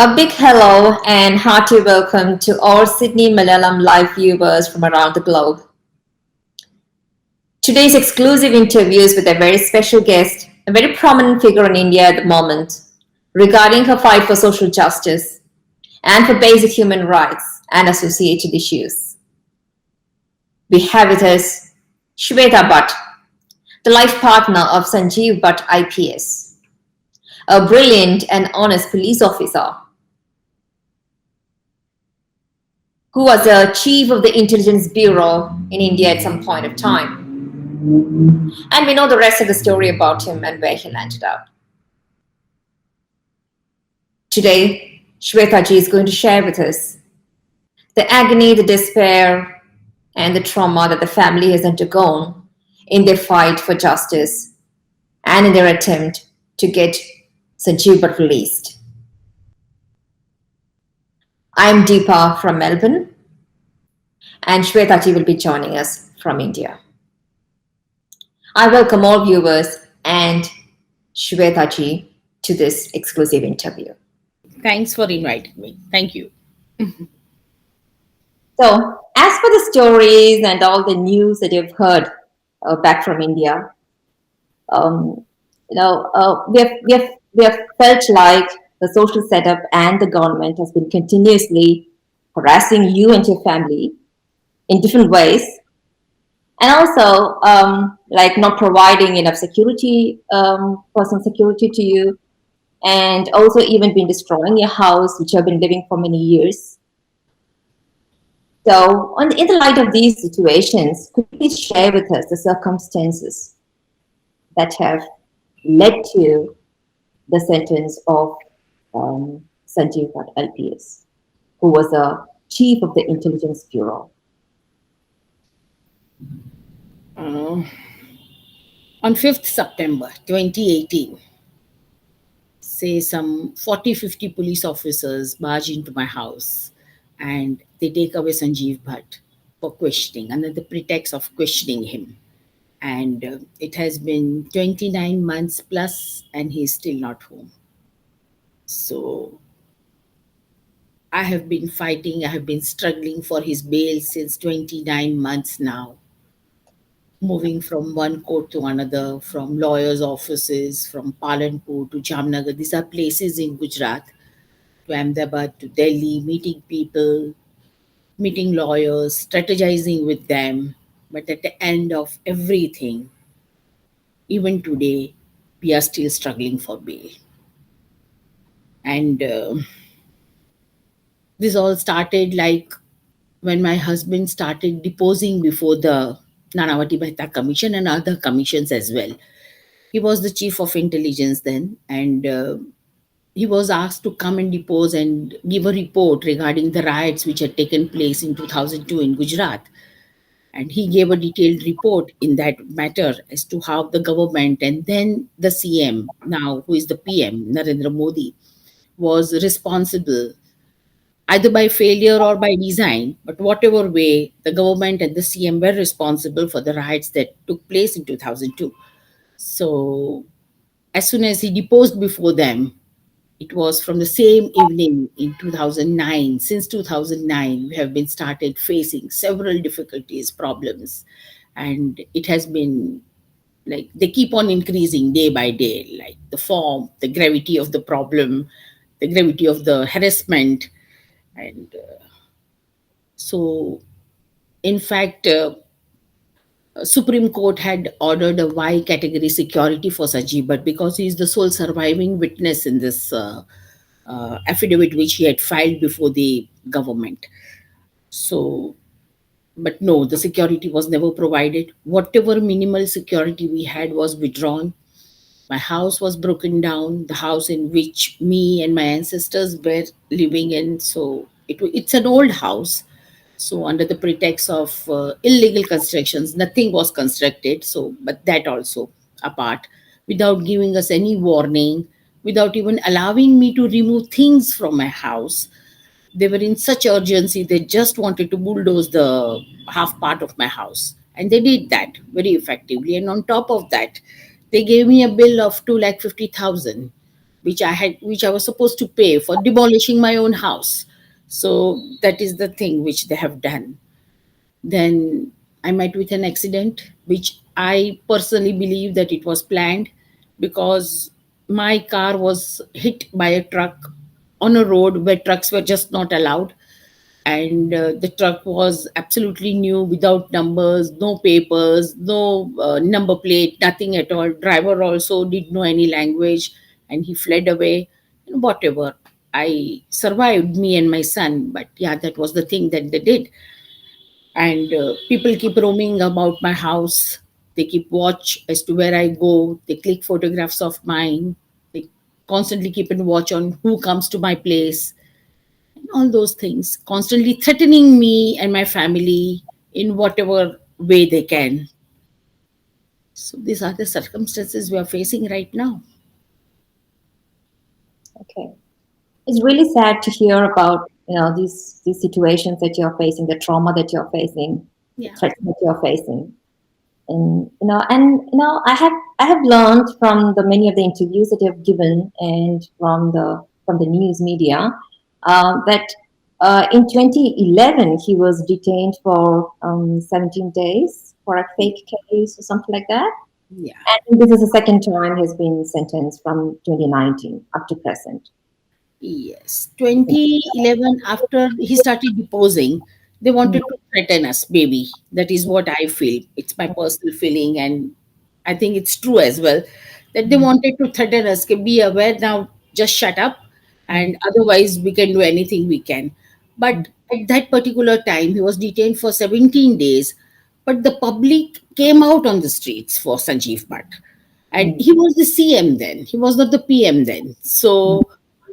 A big hello and hearty welcome to all Sydney Malayalam Live viewers from around the globe. Today's exclusive interview is with a very special guest, a very prominent figure in India at the moment, regarding her fight for social justice and for basic human rights and associated issues. We have with us Shweta Bhatt, the life partner of Sanjeev Bhatt IPS, a brilliant and honest police officer who was a chief of the intelligence bureau in India at some point of time. And we know the rest of the story about him and where he landed up. Today, Shweta ji is going to share with us the agony, the despair, and the trauma that the family has undergone in their fight for justice and in their attempt to get Sanjeev Bhatt released. I'm Deepa from Melbourne, and Shweta ji will be joining us from India. I welcome all viewers and Shweta ji to this exclusive interview. Thanks for inviting me. Thank you. So, as for the stories and all the news that you've heard back from India, we have felt like the social setup and the government has been continuously harassing you and your family in different ways, and also like not providing enough security, personal security to you, and also even been destroying your house, which you have been living for many years. So, in the light of these situations, could you please share with us the circumstances that have led to the sentence of Sanjeev Bhatt LPS, who was a chief of the intelligence bureau? On 5th September 2018, say some 40-50 police officers barge into my house and they take away Sanjeev Bhatt for questioning, under the pretext of questioning him. And it has been 29 months plus and he's still not home. So I have been fighting, I have been struggling for his bail since 29 months now. Moving from one court to another, from lawyers' offices, from Palanpur to Jamnagar. These are places in Gujarat, to Ahmedabad, to Delhi, meeting people, meeting lawyers, strategizing with them. But at the end of everything, even today, we are still struggling for bail. And this all started like when my husband started deposing before the Nanavati Mehta Commission and other commissions as well. He was the chief of intelligence then, and he was asked to come and depose and give a report regarding the riots which had taken place in 2002 in Gujarat. And he gave a detailed report in that matter as to how the government and then the CM, now who is the PM, Narendra Modi, was responsible either by failure or by design, but whatever way, the government and the CM were responsible for the riots that took place in 2002. So, as soon as he deposed before them, it was from the same evening in 2009. Since 2009, we have been started facing several difficulties, problems, and it has been like they keep on increasing day by day, like the form, the gravity of the problem, the gravity of the harassment. And so, in fact, Supreme Court had ordered a Y category security for Sanjeev Bhatt because he is the sole surviving witness in this affidavit which he had filed before the government. So, but no, the security was never provided. Whatever minimal security we had was withdrawn. My house was broken down, the house in which me and my ancestors were living in. So it's an old house. So under the pretext of illegal constructions, nothing was constructed. So, but that also apart, without giving us any warning, without even allowing me to remove things from my house. They were in such urgency, they just wanted to bulldoze the half part of my house. And they did that very effectively. And on top of that, they gave me a bill of 2,50,000 which I was supposed to pay for demolishing my own house. So that is the thing which they have done. Then I met with an accident, which I personally believe that it was planned, because my car was hit by a truck on a road where trucks were just not allowed. And the truck was absolutely new, without numbers, no papers, no number plate, nothing at all. Driver also didn't know any language, and he fled away. And whatever, I survived, me and my son. But yeah, that was the thing that they did. And people keep roaming about my house. They keep watch as to where I go. They click photographs of mine. They constantly keep in watch on who comes to my place, and all those things, constantly threatening me and my family in whatever way they can. So these are the circumstances we are facing right now. Okay. It's really sad to hear about these situations that you're facing, the trauma that you're facing, the Yeah. threats that you're facing. And I have learned from the many of the interviews that you've given and from the news media that in 2011 he was detained for 17 days for a fake case or something like that. Yeah. And this is the second time he's been sentenced from 2019 up to present. Yes, 2011, after he started deposing, they wanted to threaten us, maybe. That is what I feel. It's my personal feeling, and I think it's true as well, that they wanted to threaten us. "Okay, be aware now, just shut up, and otherwise, we can do anything we can." But at that particular time, he was detained for 17 days, but the public came out on the streets for Sanjeev Bhatt. And he was the CM then, he was not the PM then. So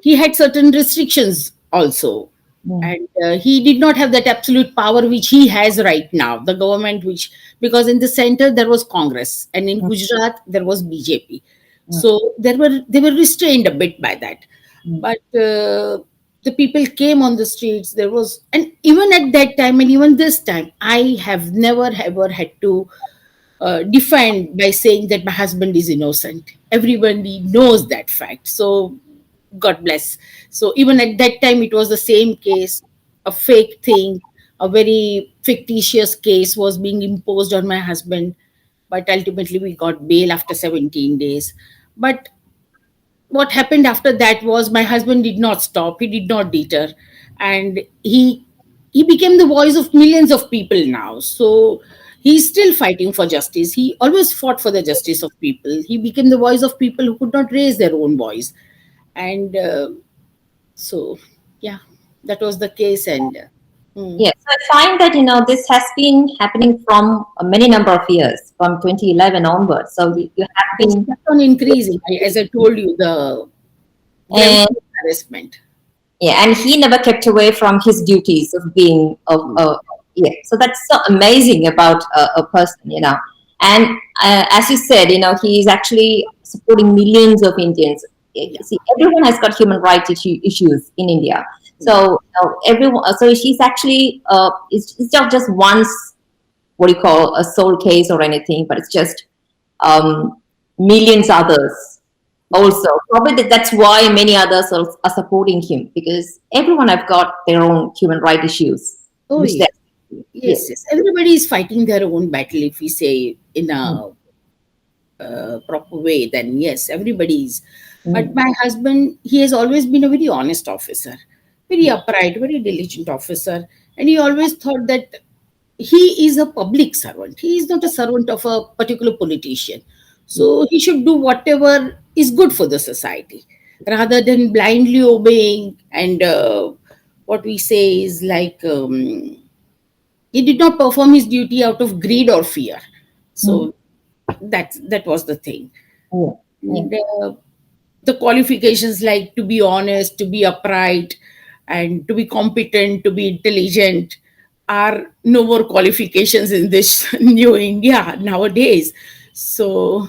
he had certain restrictions also. Mm, And he did not have that absolute power which he has right now. The government, which, because in the center there was Congress, and in Gujarat there was BJP. mm, So they were restrained a bit by that. mm, But the people came on the streets. There was, and even at that time, and even this time, I have never ever had to defined by saying that my husband is innocent. Everybody knows that fact. So, God bless. So, even at that time, it was the same case, a fake thing, a very fictitious case was being imposed on my husband. But ultimately, we got bail after 17 days. But what happened after that was my husband did not stop, he did not deter, and he became the voice of millions of people now. So he's still fighting for justice. He always fought for the justice of people. He became the voice of people who could not raise their own voice. And so yeah, that was the case. And Yes, so I find that this has been happening from a many number of years, from 2011 onwards. So you have it's been, kept on increasing. As I told you, the gravity and of harassment. yeah, and he never kept away from his duties of being of yeah. So that's so amazing about a person. And as you said, he is actually supporting millions of Indians. Yeah. See, everyone has got human rights issues in India. So everyone, so she's actually it's not just once what do you call a sole case or anything, but it's just um, millions others also. Probably that's why many others are supporting him, because everyone have got their own human right issues, Oh, which yeah. they Yes, yes. yes. Everybody is fighting their own battle, if we say in Mm, a proper way, then yes, everybody is. But mm, my husband, he has always been a very honest officer, very yeah, upright, very diligent officer. And he always thought that he is a public servant. He is not a servant of a particular politician. So he should do whatever is good for the society rather than blindly obeying. And what we say is like, he did not perform his duty out of greed or fear. mm, So that was the thing. yeah, yeah. And the qualifications, like to be honest, to be upright, and to be competent, to be intelligent, are no more qualifications in this new India nowadays. So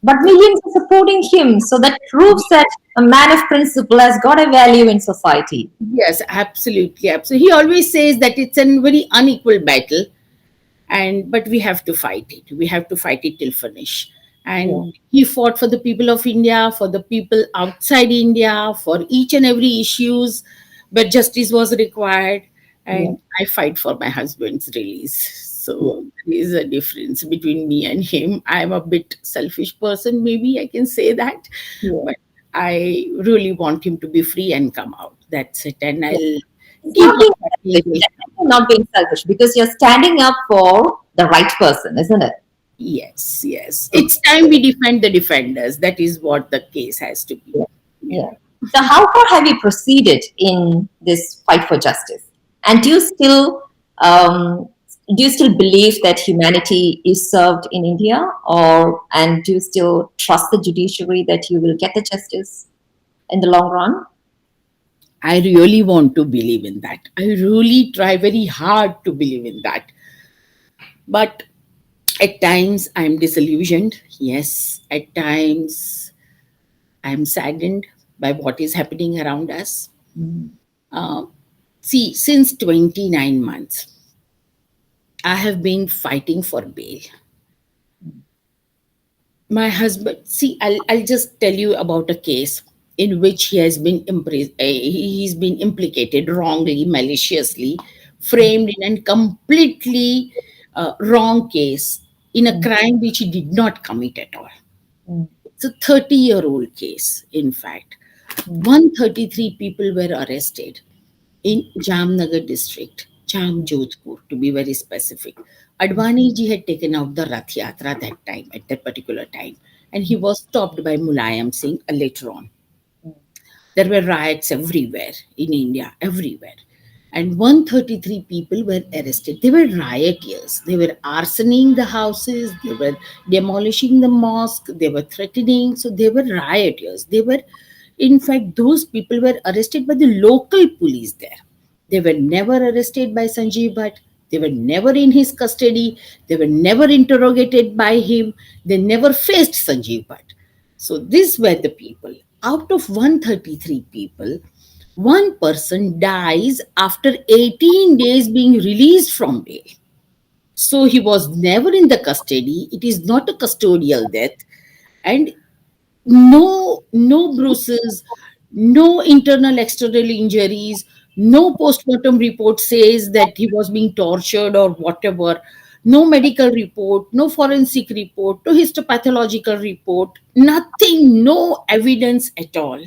But millions are supporting him, so that proves that a man of principle has got a value in society. yes, absolutely, absolutely. He always says that it's a very unequal battle, and but we have to fight it. We have to fight it till finish. Yeah. And he fought for the people of India, for the people outside India, for each and every issues where justice was required. Yeah. And I fight for my husband's release. Yeah. So there is a difference between me and him. I'm a bit selfish person, maybe I can say that, Yeah. but I really want him to be free and come out. That's it. And Yeah. I'll It's keep not on being fighting selfish. till. It's definitely not being selfish because you're standing up for the right person, isn't it? Yes, yes. It's time we defend the defenders. That is what the case has to be. Yeah. Yeah. Yeah. So, how far have you proceeded in this fight for justice? And um, do you still believe that humanity is served in India, or and do you still trust the judiciary that you will get the justice in the long run? I really want to believe in that. I really try very hard to believe in that. But at times I'm disillusioned. Yes. At times I'm saddened by what is happening around us. Uh, See, since 29 months, I have been fighting for bail. My husband, see, I'll just tell you about a case in which he has been he's been implicated wrongly, maliciously, framed in a completely wrong case in a Mm, crime which he did not commit at all. mm, It's a 30-year-old case, in fact. mm, 133 people were arrested in Jamnagar district, Jam Jodhpur to be very specific. Advani ji had taken out the Rath Yatra that time, at that particular time, and he was stopped by Mulayam Singh later on. mm, There were riots everywhere in India, everywhere. And 133 people were arrested. They were rioters. They were arsoning the houses, they were demolishing the mosque, they were threatening. So they were rioters. They were, in fact, those people were arrested by the local police there. They were never arrested by Sanjeev Bhatt. They were never in his custody. They were never interrogated by him. They never faced Sanjeev Bhatt. So these were the people. Out of 133 people, one person dies after 18 days being released from bail. So he was never in the custody. It is not a custodial death. And no bruises, no internal external injuries, no postmortem report says that he was being tortured or whatever, no medical report, no forensic report, no histopathological report, nothing, no evidence at all.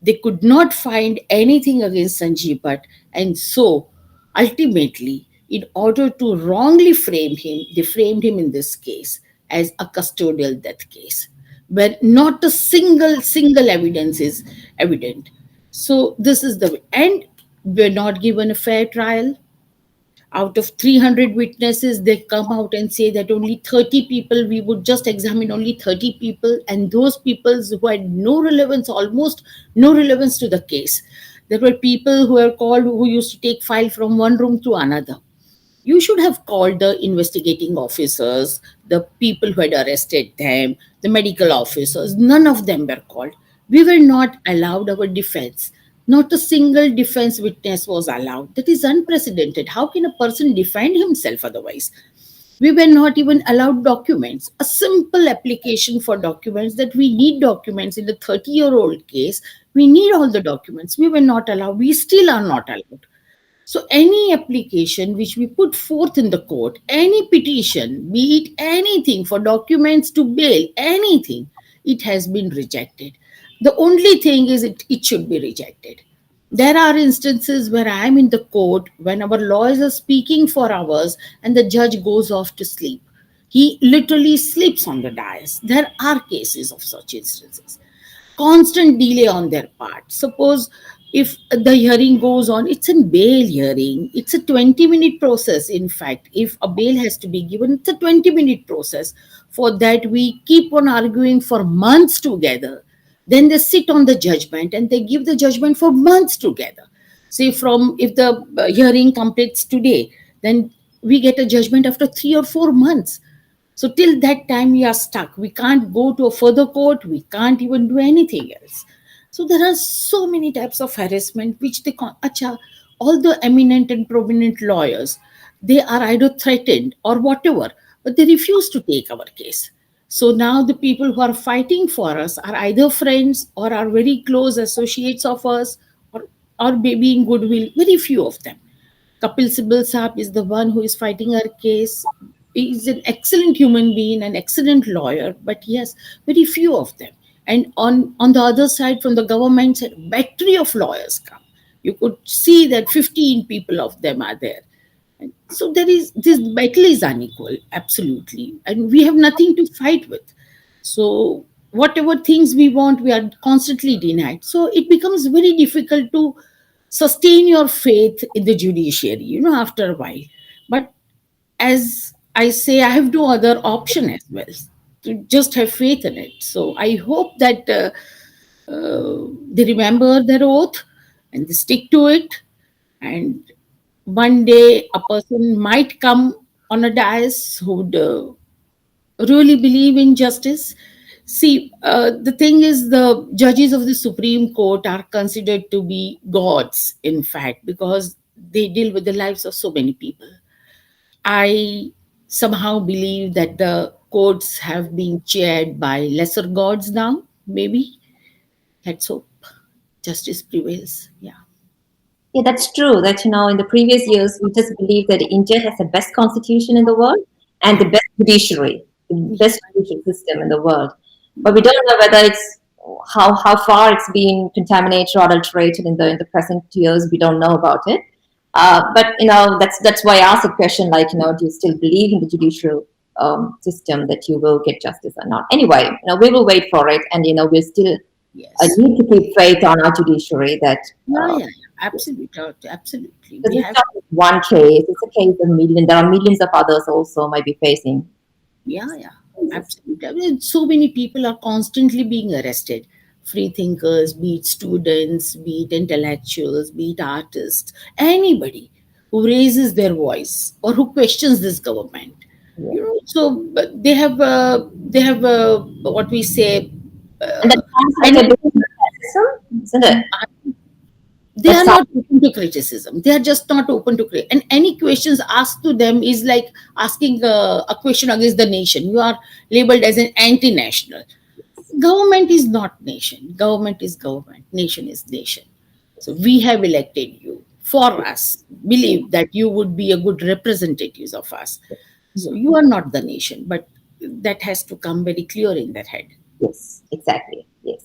They could not find anything against Sanjeev Bhatt, and so ultimately, in order to wrongly frame him, they framed him in this case as a custodial death case, where not a single evidence is evident. So this is the and we're not given a fair trial. Out of 300 witnesses, they come out and say that only 30 people, we would just examine only 30 people, and those people who had no relevance, almost no relevance to the case. There were people who were called who used to take file from one room to another. You should have called the investigating officers, the people who had arrested them, the medical officers. None of them were called. We were not allowed our defense. Not a single defense witness was allowed. That is unprecedented. How can a person defend himself otherwise? We were not even allowed documents. A simple application for documents, that we need documents in the 30-year-old case. We need all the documents. We were not allowed. We still are not allowed. So, any application which we put forth in the court, any petition, be it anything for documents to bail, anything, it has been rejected. The only thing is it should be rejected. There are instances where I am in the court when our lawyers are speaking for hours and the judge goes off to sleep. He literally sleeps on the dais. There are cases of such instances. Constant delay on their part. Suppose if the hearing goes on, it's a bail hearing, it's a 20-minute process. In fact, if a bail has to be given, it's a 20-minute process. For that, we keep on arguing for months together. Then they sit on the judgment and they give the judgment for months together. Say, from if the hearing completes today, then we get a judgment after 3 or 4 months. So till that time, we are stuck. We can't go to a further court. We can't even do anything else. So there are so many types of harassment which they call. Acha, all the eminent and prominent lawyers, they are either threatened or whatever, but they refuse to take our case. So now the people who are fighting for us are either friends or are very close associates of us, or maybe in goodwill, very few of them. Kapil Sibal Saab is the one who is fighting our case. He is an excellent human being, an excellent lawyer, but yes, very few of them. And on the other side, from the government side, battery of lawyers come. You could see that 15 people of them are there. And so there is, this battle is unequal, absolutely, and we have nothing to fight with. So whatever things we want, we are constantly denied. So it becomes very difficult to sustain your faith in the judiciary, after a while. But as I say, I have no other option as well, to just have faith in it. So I hope that they remember their oath and they stick to it. And one day a person might come on a dais who would really believe in justice. See, the thing is, the judges of the Supreme Court are considered to be gods, in fact, because they deal with the lives of so many people. I somehow believe that the courts have been chaired by lesser gods now, maybe. Let's hope justice prevails. Yeah. Yeah, that's true. That, in the previous years, we just believed that India has the best constitution in the world and the best judiciary, the best judicial system in the world. But we don't know whether it's how far it's been contaminated or adulterated in the present years. We don't know about it. But that's why I asked the question, like, do you still believe in the judicial system, that you will get justice or not? Anyway, we will wait for it, and we still Yes. need to keep faith on our judiciary that. Yeah. Absolutely. Absolutely. Because We it's have. not one case; it's a case of millions. There are millions of others also might be facing. Yeah, absolutely. I mean, so many people are constantly being arrested. Free thinkers, be it students, be it intellectuals, be it artists, anybody who raises their voice or who questions this government. Yeah. So but they have what we say. And that sounds like a different criticism, isn't it? They That are sounds not open to criticism. They are just not open to create. And any questions asked to them is like asking a question against the nation. You are labeled as an anti-national. Government is not nation. Government is government. Nation is nation. So we have elected you for us. Believe that you would be a good representatives of us. So you are not the nation, but that has to come very clear in their head. yes, exactly. Yes.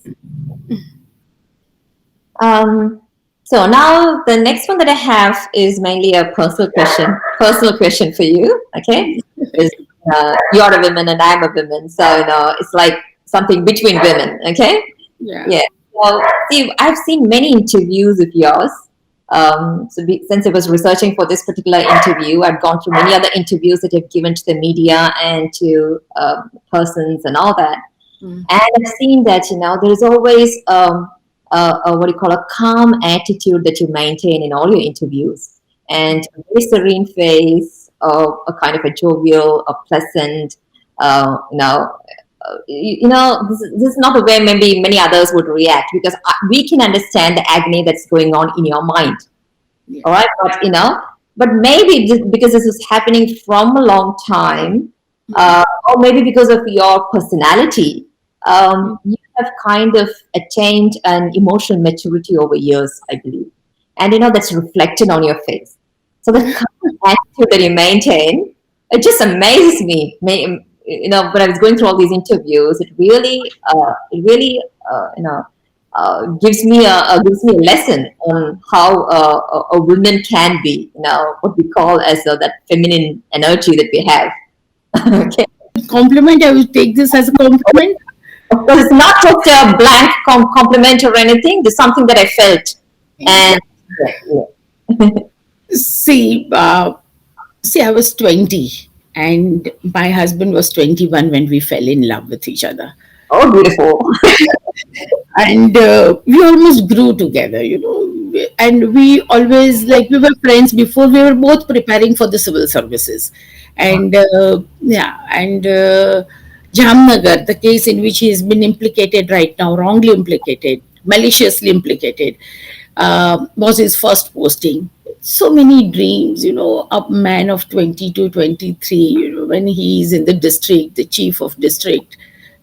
So now the next one that I have is mainly a personal question for you. Okay, is you're a woman and I'm a woman, so it's like something between women. Okay, Yeah. yeah. Well, see, I've seen many interviews of yours. Since I was researching for this particular interview, I've gone through many other interviews that you've given to the media and to persons and all that. Mm. And I've seen that there is always what do you call a calm attitude that you maintain in all your interviews, and a very serene face, a kind of a jovial, a pleasant, this is not the way maybe many others would react, because we can understand the agony that's going on in your mind. Yeah. All right, but maybe because this is happening from a long time, or maybe because of your personality, you have kind of attained an emotional maturity over years, I believe, and that's reflected on your face. So the kind of attitude that you maintain, it just amazes me. When I was going through all these interviews, it really gives me a lesson on how a woman can be, what we call as that feminine energy that we have. Okay. Compliment. I will take this as a compliment. Of course, it's not just a blank compliment or anything. There's something that I felt, and See, I was 20 and my husband was 21 when we fell in love with each other. oh, beautiful. And we almost grew together, and we always, like, we were friends before. We were both preparing for the civil services. And Jamnagar, the case in which he has been implicated right now, wrongly implicated, maliciously implicated, was his first posting. So many dreams, a man of 20 to 23, when he is in the district, the chief of district.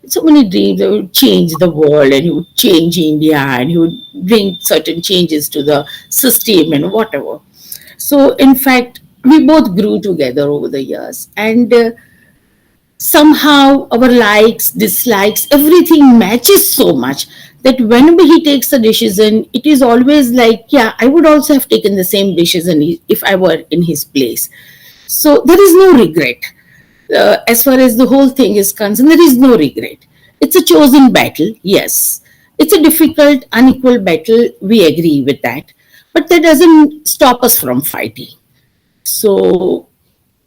So many dreams. He would change the world and he would change India and he would bring certain changes to the system and whatever. So, in fact, we both grew together over the years. And somehow our likes, dislikes, everything matches so much that whenever he takes a decision, it is always like, yeah, I would also have taken the same decision if I were in his place. So there is no regret. As far as the whole thing is concerned, there is no regret. It's a chosen battle, yes. It's a difficult, unequal battle. We agree with that. But that doesn't stop us from fighting. So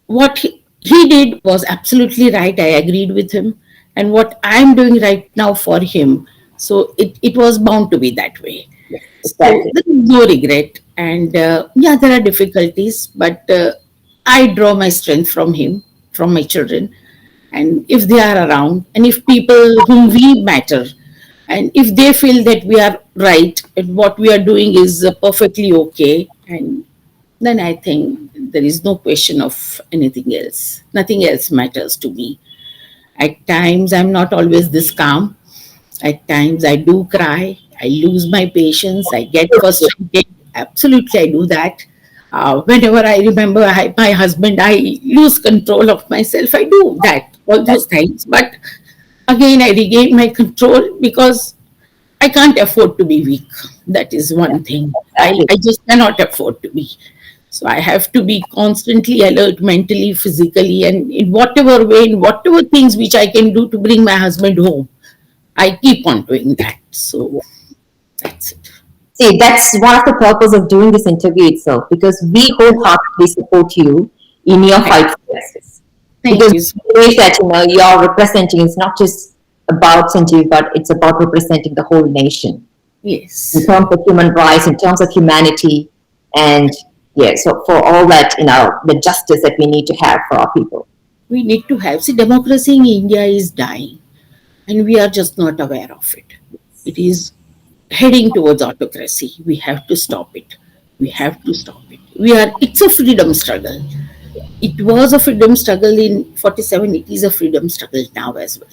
what he did was absolutely right. I agreed with him. And what I'm doing right now for him, so it was bound to be that way. So Exactly. there is no regret. And yeah, there are difficulties, but I draw my strength from him, from my children. And if they are around, and if people whom we matter, and if they feel that we are right and what we are doing is perfectly okay, and then I think there is no question of anything else. Nothing else matters to me. At times, I'm not always this calm. At times, I do cry. I lose my patience. I get frustrated. Absolutely, I do that. Whenever I remember my husband, I lose control of myself. I do that, all those things. But again, I regain my control because I can't afford to be weak. That is one thing. Exactly. I just cannot afford to be. So I have to be constantly alert mentally, physically, and in whatever way, in whatever things which I can do to bring my husband home. I keep on doing that. So that's it. See, that's one of the purpose of doing this interview itself, because we wholeheartedly support you in your fight for justice. Thank Because you. the way that you're representing is not just about Sanjeev, but it's about representing the whole nation in Yes, terms of human rights, in terms of humanity, and yeah, so for all that, the justice that we need to have for our people. we need to have. See, democracy in India is dying, and we are just not aware of it. It is heading towards autocracy. We have to stop it. We have to stop it. It's a freedom struggle. It was a freedom struggle in 47. It is a freedom struggle now as well.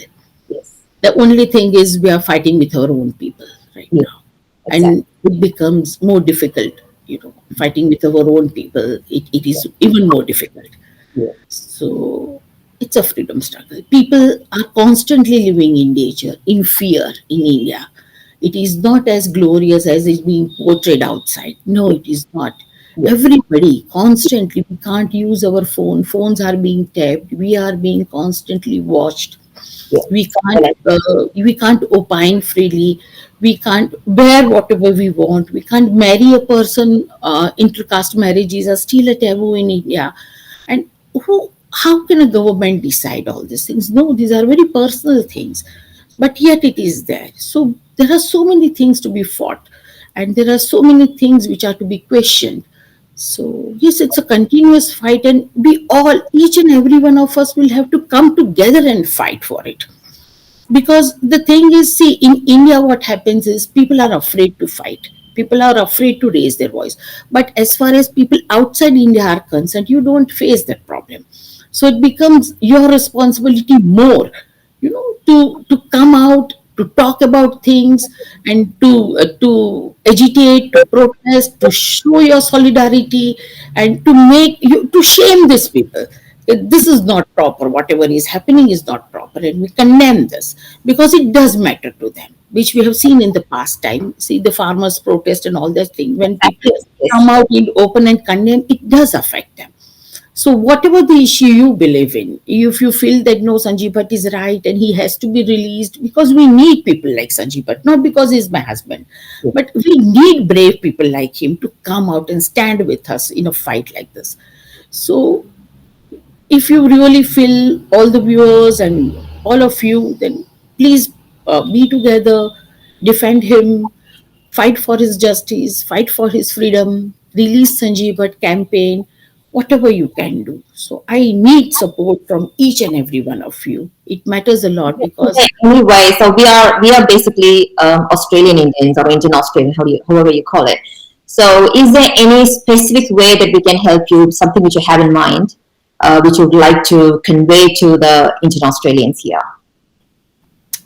Yes, The only thing is we are fighting with our own people right yes, now. exactly. And it becomes more difficult, fighting with our own people. It is even more difficult. Yeah. So it's a freedom struggle. People are constantly living in danger, in fear in India. It is not as glorious as is being portrayed outside. No, it is not. Yes, Everybody constantly, we can't use our phone. Phones are being tapped. We are being constantly watched. yes. We can't opine freely. We can't wear whatever we want. We can't marry a person. Intercaste marriages are still a taboo in India. And how can a government decide all these things? No, these are very personal things, but yet it is there. So there are so many things to be fought, and there are so many things which are to be questioned. So yes, it's a continuous fight, and we all, each and every one of us, will have to come together and fight for it. Because the thing is, see, in India what happens is people are afraid to fight, people are afraid to raise their voice. But as far as people outside India are concerned, you don't face that problem. So it becomes your responsibility more, to come out, to talk about things, and to agitate, to protest, to show your solidarity, and to make you, to shame these people. This is not proper. Whatever is happening is not proper, and we condemn this because it does matter to them, which we have seen in the past time. See the farmers' protest and all that thing. When people Yes, yes. come out in open and condemn, it does affect them. So whatever the issue you believe in, if you feel that no, Sanjeev Bhatt is right and he has to be released, because we need people like Sanjeev Bhatt, not because he's my husband, Yes. but we need brave people like him to come out and stand with us in a fight like this. So if you really feel, all the viewers and all of you, then please be together, defend him, fight for his justice, fight for his freedom, release Sanjeev Bhatt campaign, whatever you can do. So I need support from each and every one of you. It matters a lot because Okay, anyway, so we are basically Australian Indians or Indian Australian, however you call it. So, is there any specific way that we can help you? Something which you have in mind, which you would like to convey to the Indian Australians here?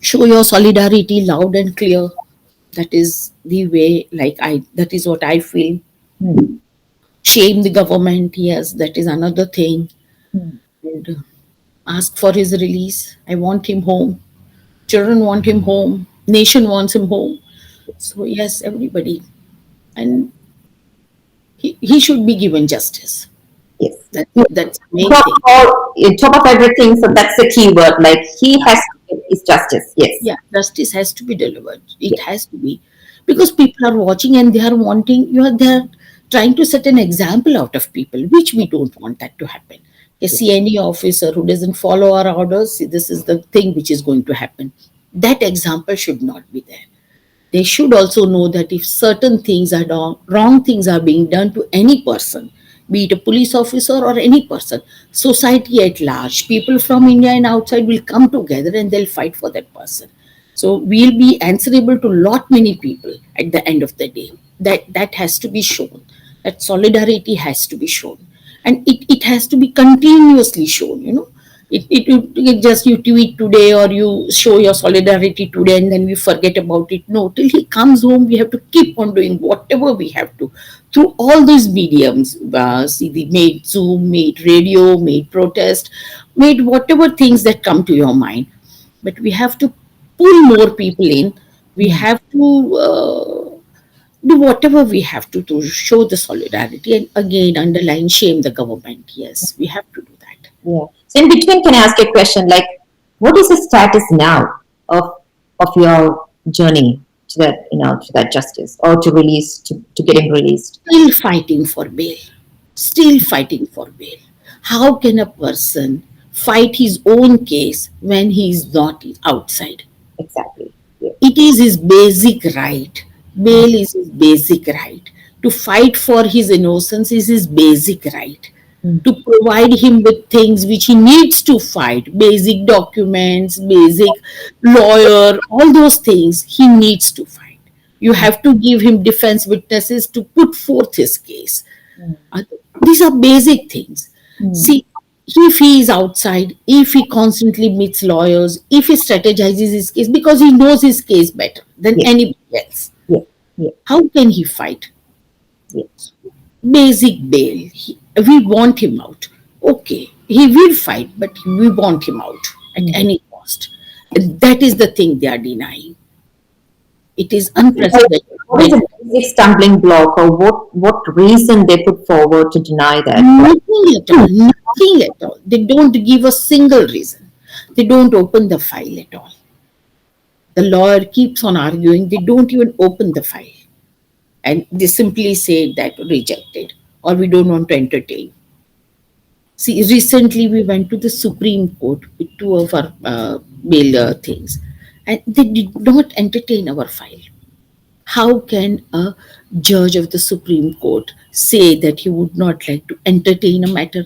Show your solidarity loud and clear. That is the way, that is what I feel. Hmm. Shame the government, yes, that is another thing. Hmm. And ask for his release. I want him home. Children want him home. Nation wants him home. So yes, everybody. And he should be given justice. Yes. That's the main Top, thing. top of everything, so that's the key word. Like he has to get his justice. Yes. Yeah, justice has to be delivered. It Yes. has to be, because people are watching and they are wanting, they're trying to set an example out of people, which we don't want that to happen. You see any officer who doesn't follow our orders, see, this is the thing which is going to happen. That example should not be there. They should also know that if certain things are done, wrong things are being done to any person, be it a police officer or any person, society at large, people from India and outside will come together and they'll fight for that person. So we'll be answerable to lot many people at the end of the day. That has to be shown. That solidarity has to be shown. And it has to be continuously shown. It just you tweet today or you show your solidarity today and then we forget about it. No, till he comes home, we have to keep on doing whatever we have to through all these mediums. See, the made Zoom, made radio, made protest, made whatever things that come to your mind. But we have to pull more people in. We have to do whatever we have to show the solidarity and again underline shame the government. Yes, we have to do that. Yeah. So in between, can I ask you a question? Like, what is the status now of your journey to that, to that justice or to release, to getting released? Still fighting for bail. Still fighting for bail. How can a person fight his own case when he is not outside? Exactly. Yeah. It is his basic right. Bail is his basic right. To fight for his innocence is his basic right. Mm. To provide him with things which he needs to fight, basic documents, basic lawyer, all those things he needs to fight. You have to give him defense witnesses to put forth his case. Uh, These are basic things. See, if he is outside, if he constantly meets lawyers, if he strategizes his case because he knows his case better than Yeah. anybody else, Yeah. Yeah. how can he fight? Yeah. Basic bail. We want him out. Okay, he will fight, but we want him out at any cost. That is the thing they are denying. It is unprecedented. What is the basic stumbling block, or what reason they put forward to deny that? Nothing at all. Nothing at all. They don't give a single reason. They don't open the file at all. The lawyer keeps on arguing. They don't even open the file. And they simply say that rejected or we don't want to entertain. See, recently we went to the Supreme Court with two of our bail things, and they did not entertain our file. How can a judge of the Supreme Court say that he would not like to entertain a matter?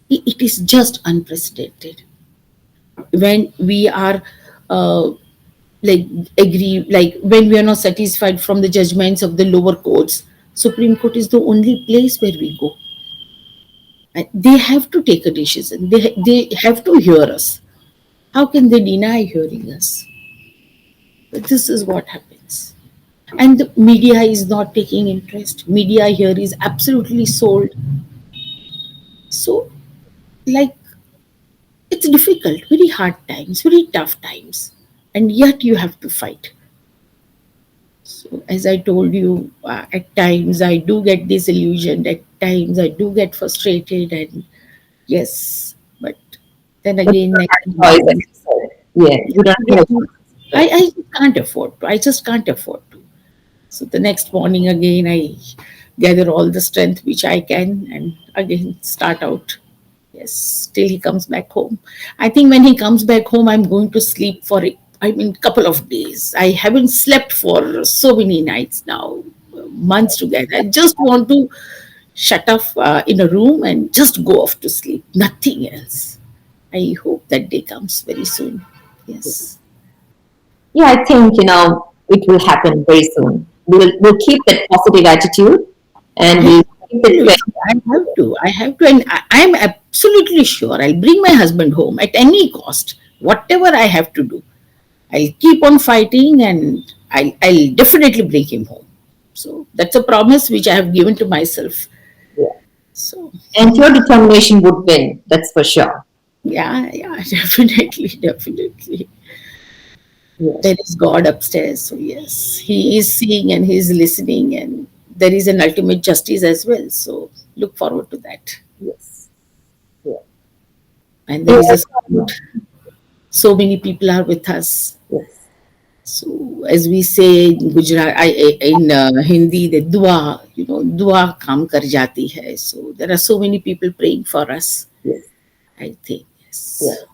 It is just unprecedented. When we are uh, like agree, like when we are not satisfied from the judgments of the lower courts, Supreme Court is the only place where we go. And they have to take a decision. They have to hear us. How can they deny hearing us? But this is what happens. And the media is not taking interest. Media here is absolutely sold. So, like, it's difficult, very hard times, very tough times. And yet you have to fight. So, as I told you, at times I do get disillusioned, at times I do get frustrated, and yes, but then But again, next thing choice, as happens. you said. Yeah, you don't have a choice. I can't afford to. I just can't afford to. So the next morning again, I gather all the strength which I can and again start out. Yes, till he comes back home. I think when he comes back home, I'm going to sleep for couple of days. I haven't slept for so many nights now, months together. I just want to shut off in a room and just go off to sleep. Nothing else. I hope that day comes very soon. Yes. Yeah, I think it will happen very soon. We'll keep that positive attitude, and we'll keep it Absolutely. fair. I have to, and I am absolutely sure I'll bring my husband home at any cost, whatever I have to do. I'll keep on fighting, and I'll definitely bring him home. So that's a promise which I have given to myself. Yeah. So And your determination would win, that's for sure. yeah, definitely, definitely. Yes, There is God upstairs. So yes, He is seeing and He is listening, and there is an ultimate justice as well. So look forward to that. yes, yeah. And there is a Yes, support. So many people are with us. yes, So as we say in Gujarat, in Hindi, the dua, dua kam kar jati hai. So there are so many people praying for us. yes, I think yeah. yes.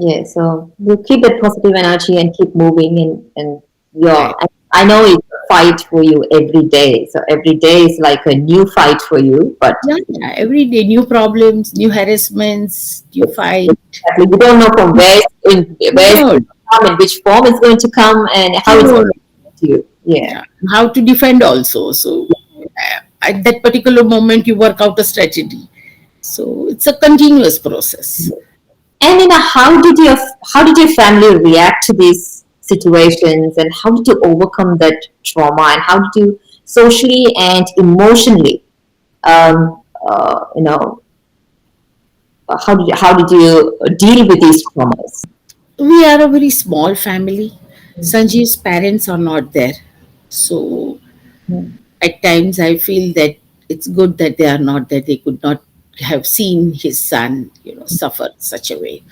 Yeah, so we'll keep that positive energy and keep moving. And Right. I know it's a fight for you every day. So every day is like a new fight for you. But Yeah. Every day, new problems, new harassments, new fight. exactly, we don't know from where it's No, going to come, in which form it's going to come, and how it's going no, to affect you. Yeah, yeah. How to defend also. So at that particular moment, you work out a strategy. So it's a continuous process. and how did your family react to these situations, and how did you overcome that trauma, and how did you socially and emotionally, um, uh, you know, how did you deal with these traumas? We are a very small family. Sanjeev's parents are not there. So at times I feel that it's good that they are not there. They could not have seen his son, suffer such a way.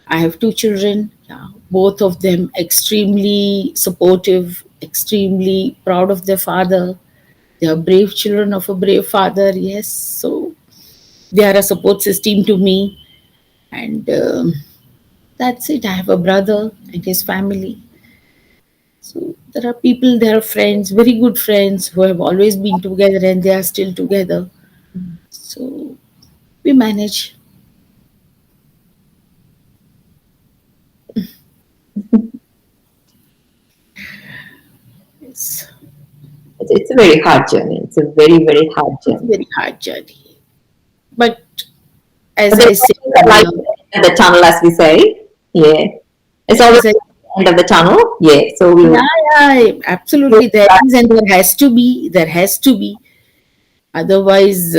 I have two children, yeah, both of them extremely supportive, extremely proud of their father. They are brave children of a brave father, yes. So they are a support system to me. And that's it. I have a brother and his family. So there are people, there are friends, very good friends who have always been together and they are still together. So we manage. It's, It's a very hard journey. It's a very, very hard it's a journey. very hard journey. But But as I there's said always a light earlier, at the end of the tunnel, as we say. Yeah, it's always as I, the end of the tunnel. Yeah, so yeah, we'll. yeah, absolutely there is and there has to be. Otherwise,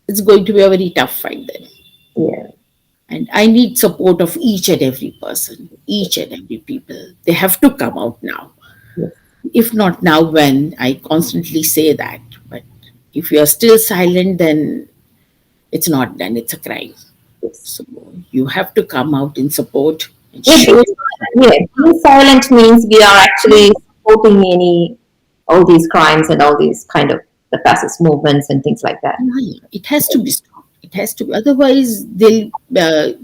it's going to be a very tough fight then. Yeah, And I need support of each and every person, each and every people. They have to come out now. yes, If not now, when? I constantly say that. But if you are still silent, then it's not done, it's a crime. yes. So you have to come out in support and Yeah, show. being silent means we are actually supporting all these crimes and all these kind of the fascist movements and things like that. Yeah, it has to be stopped. It has to be. Otherwise, they'll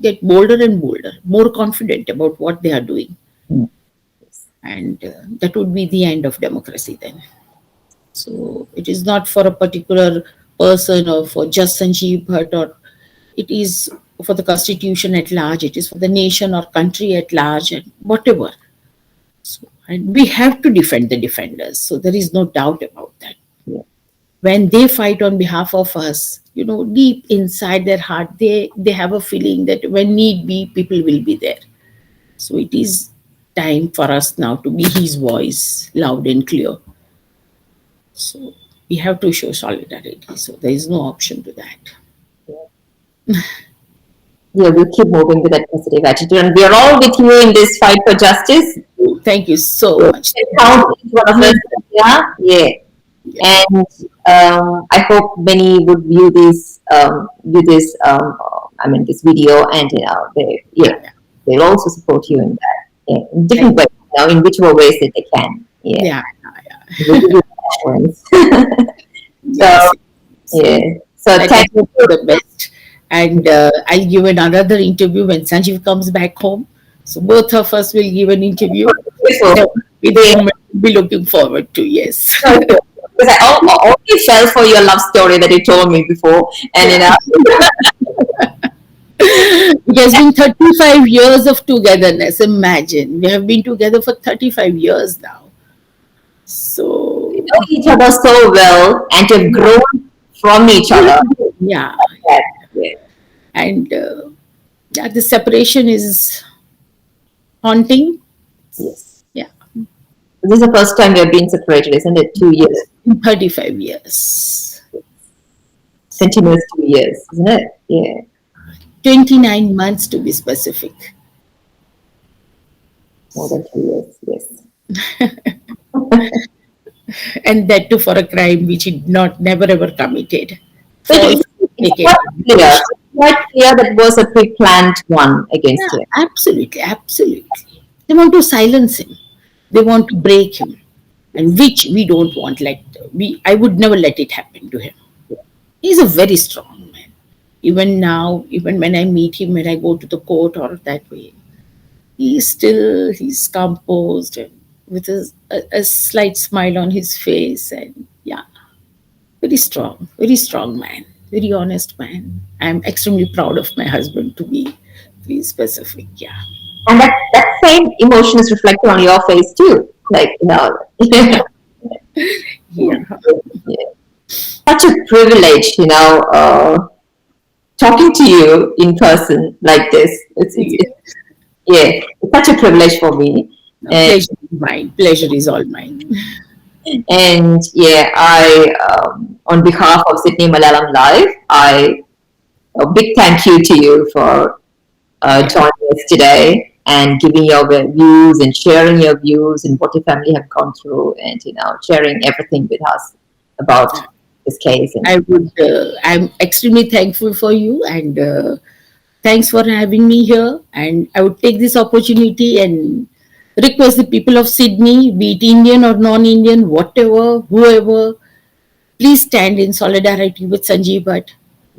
get bolder and bolder, more confident about what they are doing. Mm. And that would be the end of democracy then. So it is not for a particular person or for just Sanjeev Bhatt, or it is for the constitution at large, it is for the nation or country at large, and whatever. So, and we have to defend the defenders. So there is no doubt about that. Yeah. When they fight on behalf of us, deep inside their heart, they have a feeling that when need be, people will be there. So it is time for us now to be his voice, loud and clear. So we have to show solidarity. So there is no option to that. Yeah, we'll keep moving with that positive attitude, and we are all with you in this fight for justice. Thank you so Yeah. much. It counts each one of us. Yeah, yeah. Yeah, And I hope many would view this I mean this video, and yeah, they'll also support you in that, yeah, in thank different ways, in whichever ways that they can. Yeah, yeah, we'll give you assurance. So yes. yeah, so Let us thank hope for the best. And I'll give another interview when Sanjeev comes back home. So both of us will give an interview. you. That will be the moment we'll be looking forward to. Yes. Because I already fell for your love story that you told me before, and It has been 35 years of togetherness. Imagine. We have been together for 35 years now. So know each other so well and to have grown from each other. Yeah. Yeah. And yeah, the separation is haunting. Yes. Yeah. This is the first time we have been separated, isn't it? 2 years. 35 years. Continuous 2 years, isn't it? Yeah. 29 months to be specific. More than 2 years, yes. And that too for a crime which he never ever committed. But False it's identification. quite clear that was a pre-planned one against Yeah, him. absolutely, absolutely. They want to silence him. They want to break him, and which we don't want. Like I would never let it happen to him. He's a very strong man. Even now, even when I meet him, when I go to the court or that way, he's composed and with a slight smile on his face, and yeah, very strong man, very honest man. I'm extremely proud of my husband, to be specific. Yeah. And that same emotion is reflected on your face too. Like, Yeah. yeah. Such a privilege, talking to you in person like this. It's such a privilege for me. And, Pleasure is mine. Pleasure is all mine. and yeah, on behalf of Sydney Malayalam Live, a big thank you to you for joining us today and giving your views and sharing your views and what your family have gone through, and sharing everything with us about this case. And I'm extremely thankful for you, and thanks for having me here. And I would take this opportunity and request the people of Sydney, be it Indian or non-Indian, whatever, whoever, please stand in solidarity with Sanjeev Bhatt.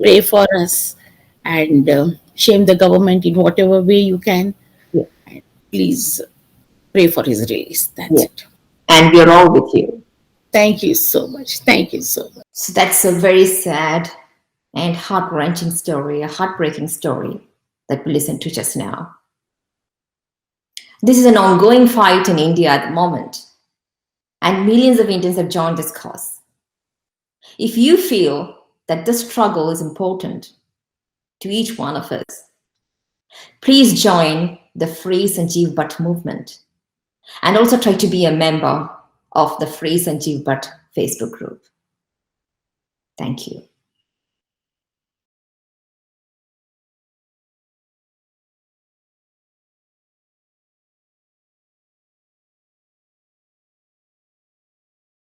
Pray for us and shame the government in whatever way you can. Yeah. And please pray for his release. That's it. And we're all with you. Thank you so much. Thank you so much. So that's a very sad and heart-wrenching story, a heartbreaking story that we listened to just now. This is an ongoing fight in India at the moment, and millions of Indians have joined this cause. If you feel that this struggle is important to each one of us, please join the Free Sanjeev Bhatt movement and also try to be a member of the Free Sanjeev Bhatt Facebook group. Thank you.